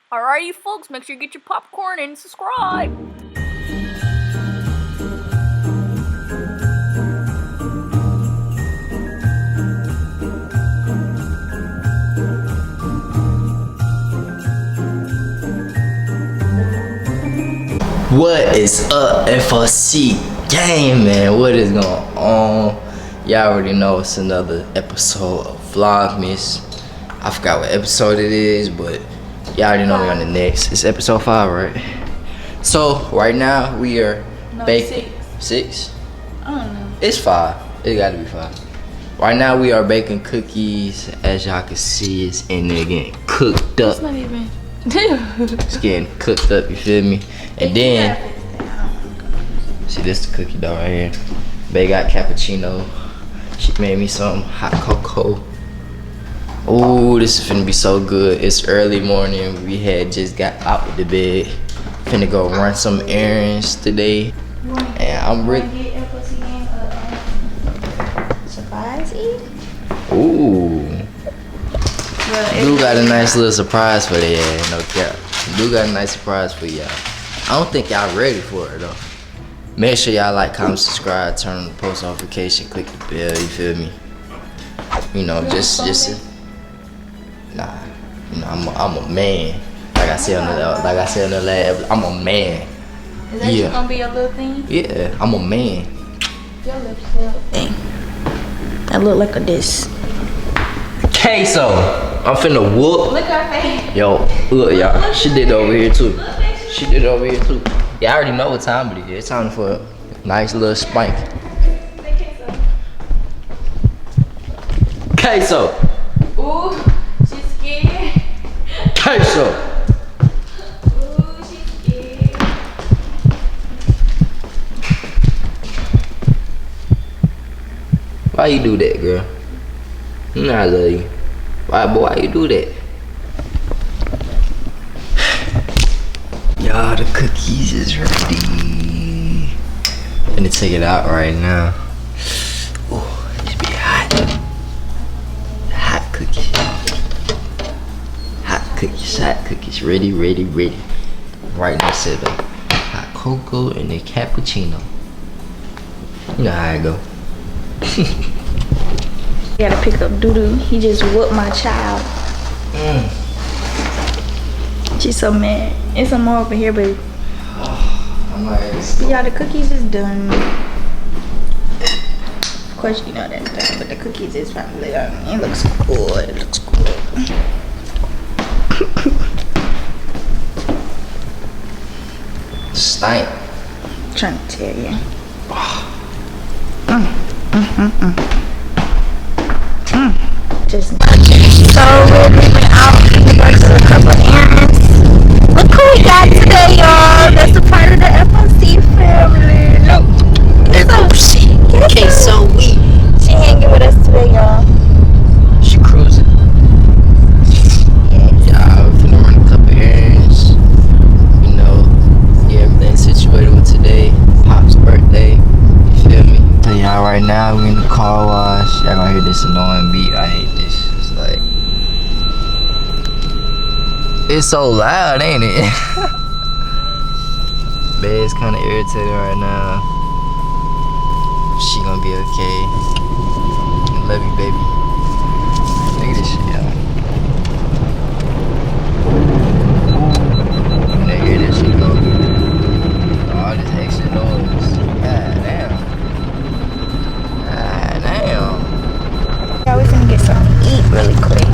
Alrighty, folks, make sure you get your popcorn and subscribe. What is up, FOC gang, man? What is going on? Y'all already know it's another episode of Vlogmas. I forgot what episode it is, but y'all already know we on the next. It's episode 5, right? So right now we are baking. 6? I don't know. It's 5. It gotta be 5. Right now we are baking cookies. As y'all can see, it's in there getting cooked up. It's not even. It's getting cooked up, you feel me? And then, see, this the cookie dough right here. Bae got cappuccino. She made me some hot cocoa. Ooh, this is finna be so good. It's early morning. We had just got out of the bed. Finna go run some errands today. And I'm ready. Surprise Eve? Ooh. Dude got a nice little surprise for you, no cap. Dude got a nice surprise for y'all. I don't think y'all ready for it though. Make sure y'all like, comment, subscribe, turn on the post notification, click the bell, you feel me? You know, just nah. You know, I'm a man. Like I said on the last, I'm a man. Is that just gonna be a little thing? Yeah, I'm a man. Your lips thing. That look like a this. Queso. I'm finna whoop. Look at her face. Yo, look y'all. She did it over here too. She did it over here too. Yeah, I already know what time it is. It's time for a nice little spank. Queso. Ooh, she's scared. Queso. Ooh, she's scared. Why you do that, girl? I love you. Why you do that? Y'all, the cookies is ready. I'm gonna take it out right now. Ooh, it's be hot. Hot cookies. Hot cookies, hot cookies. Ready. Right next to the hot cocoa and the cappuccino. You know how I go. Gotta pick up doo-doo. He just whooped my child. She's so mad. It's some more over here, baby. But y'all, the cookies is done. Of course you know that's done, but the cookies is finally done. It looks good. It looks good. Stank. I'm trying to tell you. Just so we're moving out to go to a couple of errands. Look who we got today, y'all. That's a part of the FOC family. Look, so weak. She hanging with us today, y'all. She cruising. Yeah, we're finna run a couple errands. You know, get everything situated with today. Pop's birthday. You feel me? Tell y'all right now, we in the car wash. Y'all gonna hear this annoying beat. I hate this. It's like, it's so loud, ain't it? Babe's kind of irritated right now. She gonna be okay. I love you, baby. Look at this shit, y'all. And they hear this shit go. All this extra noise. God damn. Yeah, we're gonna get something to eat really quick.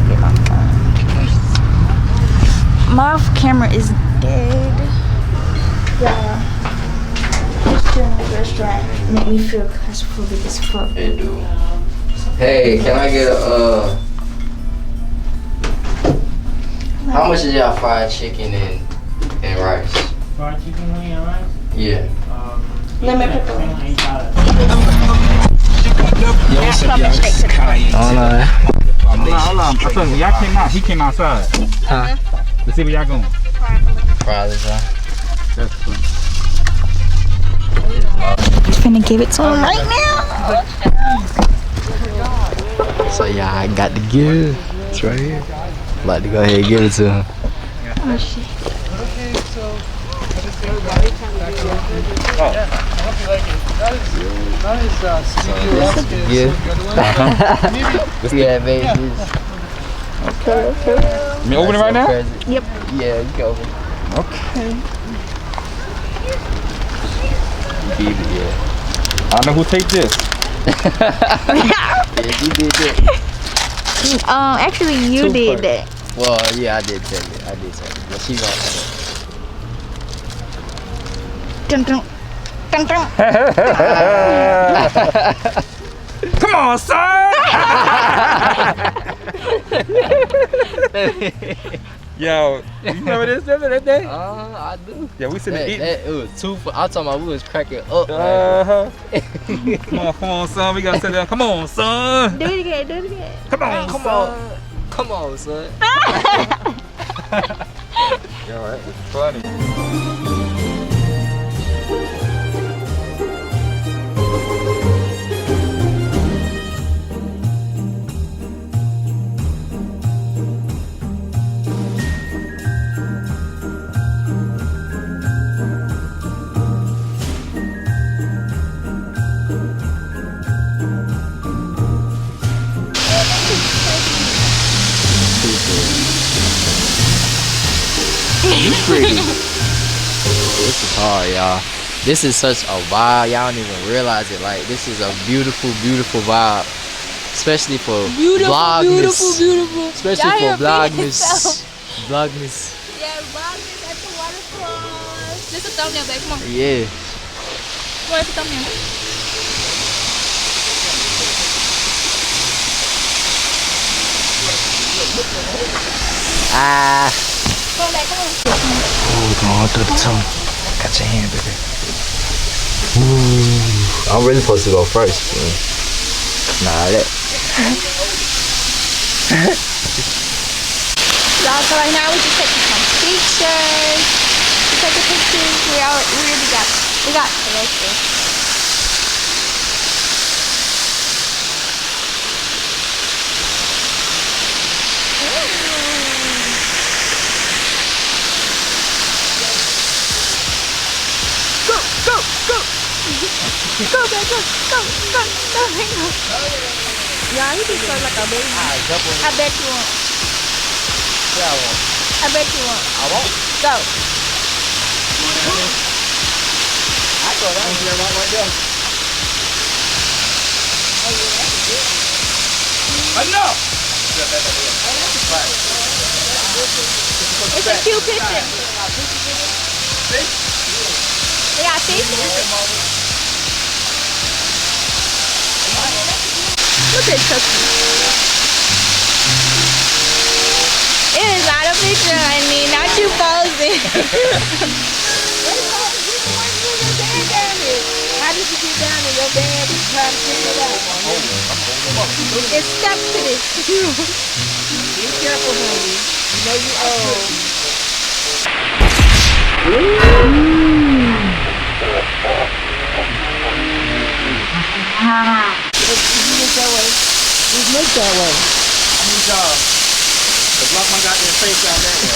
Get my phone. My camera is dead. Yeah. This Chinese restaurant make me feel claustrophobic as fuck. It do. Hey, can I get a how much is y'all fried chicken and rice? Fried chicken and rice? Yeah. Lemon pepperoni. Oh no. Hold on. I thought y'all came out. He came outside. Huh? Let's see where y'all going. Fry this up. That's fun. Just finna give it to him right now. So yeah, I got the gift. It's right here. About to go ahead and give it to him. Oh shit. Yeah, baby. Okay. Me open it right now? Yep. Yeah, you can open it. Okay. Yeah. I don't know who take this. Yeah, you did that. Actually, you did that. Well, yeah, I did tell you. But she won't. Dun, dun. Dun, dun. Come on, son! Yo, you remember this that day? I do. Yeah, we sitting eating. It was 2 for. I'm talking about we was cracking up. Come on, son. We gotta sit down. Come on, son. Do it again. Come on, Come son. on. Come on, son. Yo, that was funny. Pretty. This is hard, y'all. This is such a vibe. Y'all don't even realize it. Like, this is a beautiful, beautiful vibe. Especially for Vlogmas. Beautiful. Especially for Vlogmas. Vlogmas. Yeah, Vlogmas at the Waterfalls. This is a thumbnail, babe. Come on. Yeah. Where's the thumbnail? Come on, babe. Come on. Ooh, going through the tongue. Got your hand, baby. Ooh. I'm really supposed to go first. Nah, that. Y'all, so right now we just taking some pictures. We taking pictures. We got collected. Go. Yeah, he just looks like a baby. I bet you won't. Yeah, I won't. I bet you won't. I won't. Go. I thought that was right there. Enough! It's a cute picture. They got fish. Look at Chucky. It is not a picture, I mean, not you posing. How did you get down in your bed and try to figure it out? It's stuck to this. Be careful, honey. You know you old. I need y'all. The Vlogmas got their face down that way.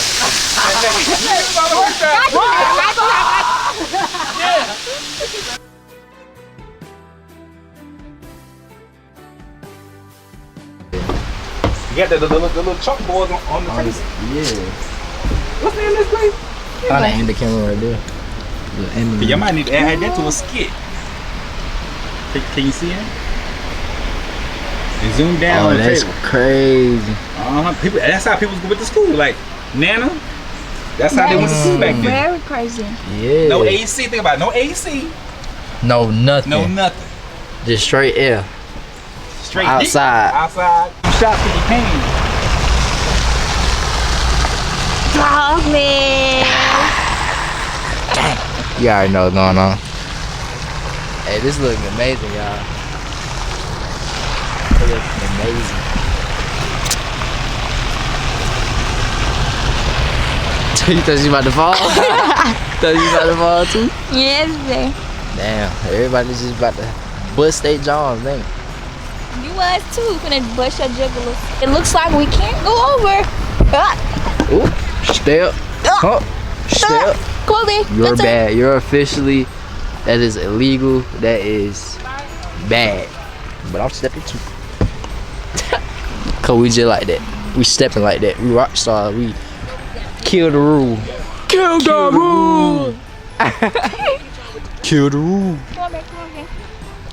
You got the little chalkboards on the face. Yeah. What's the name of this place? Kinda end the camera right there. You might need to add that to a skit. Can you see it? And zoom down. Oh, on the that's table. crazy. People, that's how people went to school. Like Nana, that's how they went to school back then. Very crazy. Yeah. No AC. Think about it. No AC. No nothing. No nothing. Just straight air. Straight Outside. Deep. Outside. Shots when you came. Vlogmas. You already know what's going on. Hey, this looking amazing, y'all. It looks amazing. You thought you about to fall? Thought you about to fall too? Yes, babe. Damn, everybody's just about to bust their jaws, ain't it? You was too. Finna bust your juggalos. It looks like we can't go over. Ooh, step. Oh, step. Come on, babe. You're That's it. bad. You're officially. That is illegal. That is bad. But I'm stepping too. Cause we just like that. We stepping like that. We rock stars. We kill the rule. Kill the rule. Kill the rule. Come on, babe. Come on, babe.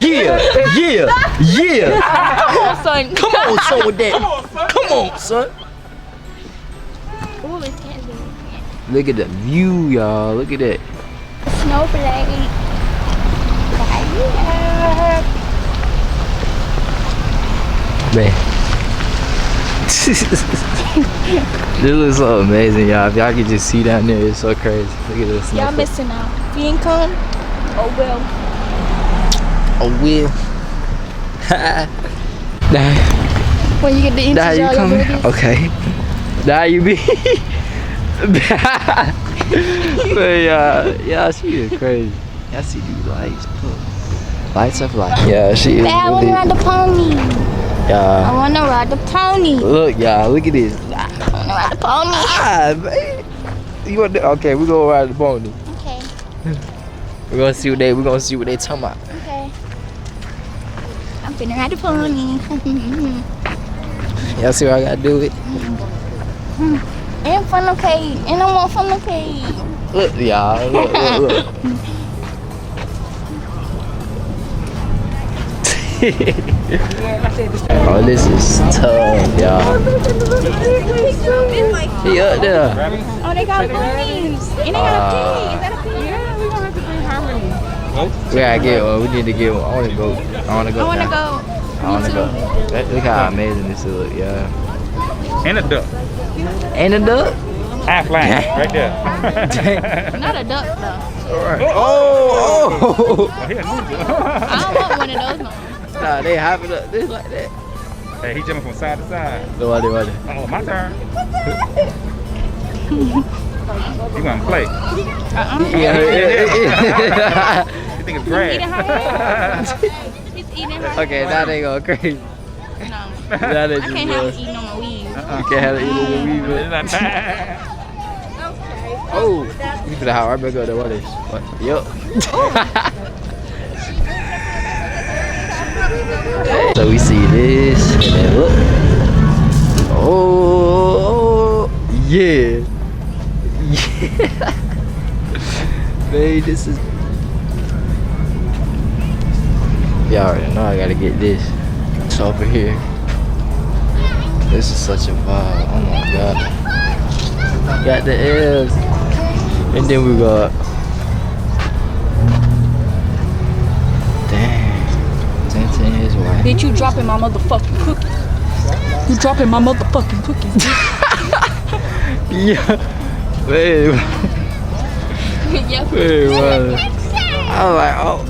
Yeah, yeah, yeah. Come on, son. Come on, son, with that. Come on, son. Ooh, it's candy. Look at the view, y'all. Look at that. Snowflake. Man. This looks so amazing, y'all. If y'all could just see down there, it's so crazy. Look at this. Y'all missing out. If you didn't come, oh well. Oh, will. Nah. When you get the Nah, you coming? burgers. Okay. Nah, you be. But yeah, she is crazy. Y'all see these lights? Look. Lights up like. Yeah, she is. Dad, I want to ride the pony. I Yeah. want to ride the pony. Look, y'all. Look at this. I want to ride the pony. Ah, man. You want to? Okay, we gonna ride the pony. Okay. We're gonna see what they talking about. Okay. I'm finna ride the pony. Y'all see what I gotta do with it? And funnel cake. And I want funnel cake. Look, y'all. Look. Oh, this is tough, y'all. He up there. Oh, they got ponies. And they got a pig. Is that a pig? Yeah, we're gonna have to bring Harmony. We gotta get one. We need to get one. I wanna go. I wanna go. I want to now. go. I wanna go. Look how amazing this look, yeah. And a duck. Ain't a duck? High flying, right there. Not a duck, though. Alright. Oh! Oh, here, I don't want one of those no more. Nah, they hopping up this like that. Hey, he jumping from side to side. No, what? Oh, my turn. You gonna play? Yeah. You think it's Eating grass? her head. He's eating her Okay, now they go crazy. No. Now they I just can't have him eating on my weed. You can't have it either with me, but. Oh, you put the house right back up there. What is? What? Yup. So we see this, and then look. Oh, yeah. Yeah. Man, this is. Y'all already know I gotta get this. It's over here. This is such a vibe. Oh my god. Got the L's. And then we got. Dang. Tintin and his wife. Bitch, you dropping my motherfucking cookies. You dropping my motherfucking cookies. Yeah. Wait. Yep. Wait, what? I was like, oh.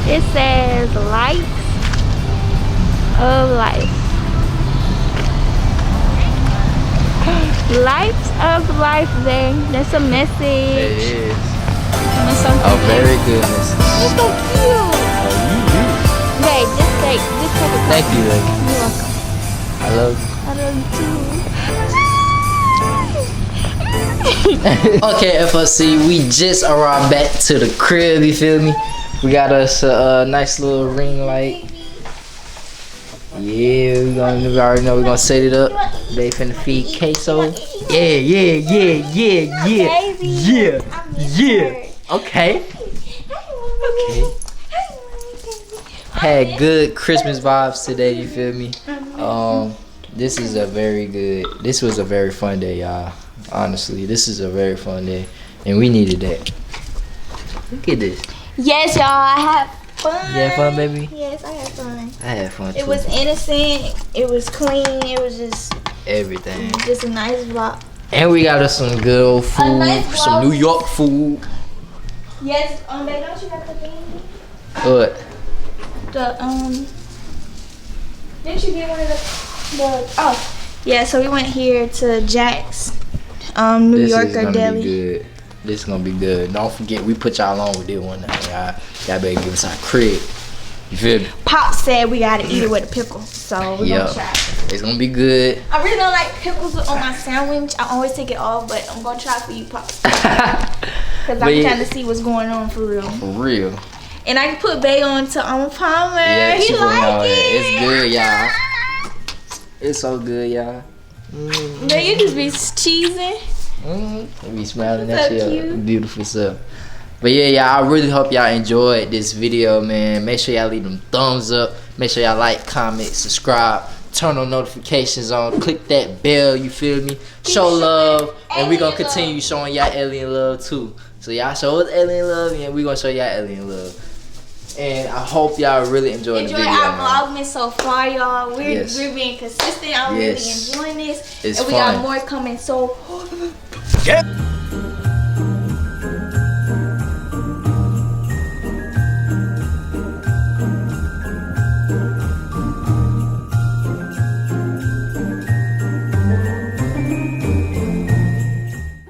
It says lights of life. Lights of life there. That's a message. It is. That's so Oh, cute. very good message. It's so cute. Oh, Babe, just take a Thank you, lady. You're welcome. I love you. I love you too. Okay, FOC, we just arrived back to the crib, you feel me? We got us a nice little ring light. Yeah, we already know we're gonna set it up. They finna feed queso. Yeah. Okay. Had good Christmas vibes today, you feel me? This was a very fun day, y'all. Honestly, this is a very fun day, and we needed that. Look at this. Yes, y'all, I had fun. You had fun, baby? Yes, I had fun. I had fun too. It was innocent. It was clean. It was just everything. a nice vlog. And we got us some good old food, nice some vlog. New York food. Yes, babe, don't you got the thing? What? Didn't you get one of the Yeah, so we went here to Jack's New This is Yorker gonna Deli. be good. This is gonna be good. Don't forget, we put y'all on with this one now. Y'all better give us our credit. You feel me? Pop said we gotta eat it with a pickle, so we're gonna try it. It's gonna be good. I really don't like pickles on my sandwich. I always take it off, but I'm gonna try for you, Pop. Cause I'm trying to see what's going on for real. For real. And I can put Bay on to Arnold Palmer. Yeah, He like it. It's good, y'all. It's so good, y'all. Man, you just be cheesing. We be smiling So at your cute. beautiful self. But yeah, y'all, I really hope y'all enjoyed this video, man. Make sure y'all leave them thumbs up. Make sure y'all like, comment, subscribe, turn on notifications on, click that bell, you feel me? Show love, and we gonna continue showing y'all alien love too. So y'all show us alien love, and we gonna show y'all alien love. And I hope y'all really enjoyed the video. Our man. Vlogmas so far, y'all. We're being consistent. I'm really enjoying this. It's and we fun. got more coming. So Yeah.